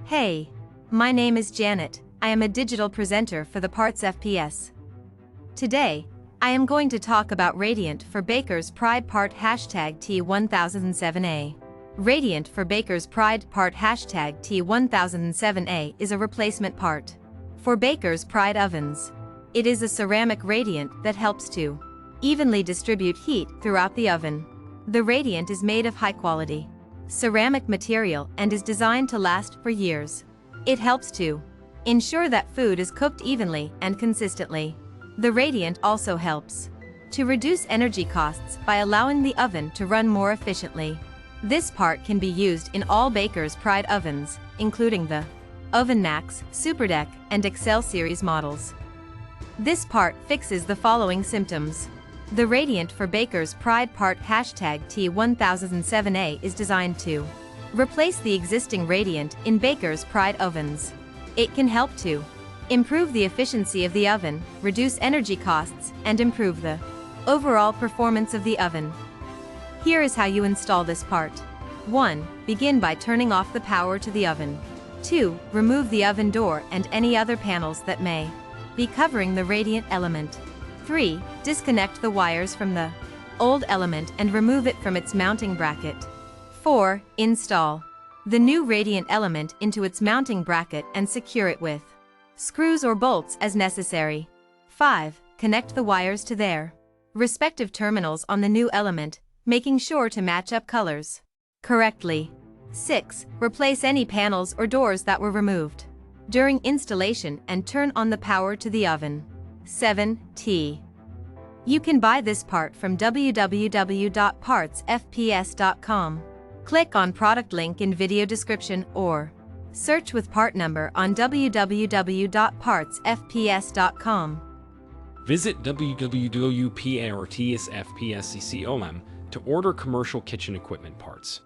Hey, my name is Janet. I am a digital presenter for the PartsFPS. Today, I am going to talk about Radiant for Bakers Pride Part T1007A. Radiant for Bakers Pride Part T1007A is a replacement part for Bakers Pride ovens. It is a ceramic radiant that helps to evenly distribute heat throughout the oven. The radiant is made of high-quality ceramic material and is designed to last for years. It helps to ensure that food is cooked evenly and consistently. The radiant also helps to reduce energy costs by allowing the oven to run more efficiently. This part can be used in all Bakers Pride ovens, including the Oven Max, SuperDeck, and Xcel series models. This part fixes the following symptoms. The Radiant for Bakers Pride Part T1007A is designed to replace the existing radiant in Bakers Pride ovens. It can help to improve the efficiency of the oven, reduce energy costs, and improve the overall performance of the oven. Here is how you install this part. 1. Begin by turning off the power to the oven. 2. Remove the oven door and any other panels that may be covering the radiant element. 3. Disconnect the wires from the old element and remove it from its mounting bracket. 4. Install the new radiant element into its mounting bracket and secure it with screws or bolts as necessary. 5. Connect the wires to their respective terminals on the new element, making sure to match up colors correctly. 6. Replace any panels or doors that were removed during installation and turn on the power to the oven. 7. You can buy this part from www.PartsFPS.com. Click on product link in video description or search with part number on www.PartsFPS.com. Visit www.PartsFPS.com to order commercial kitchen equipment parts.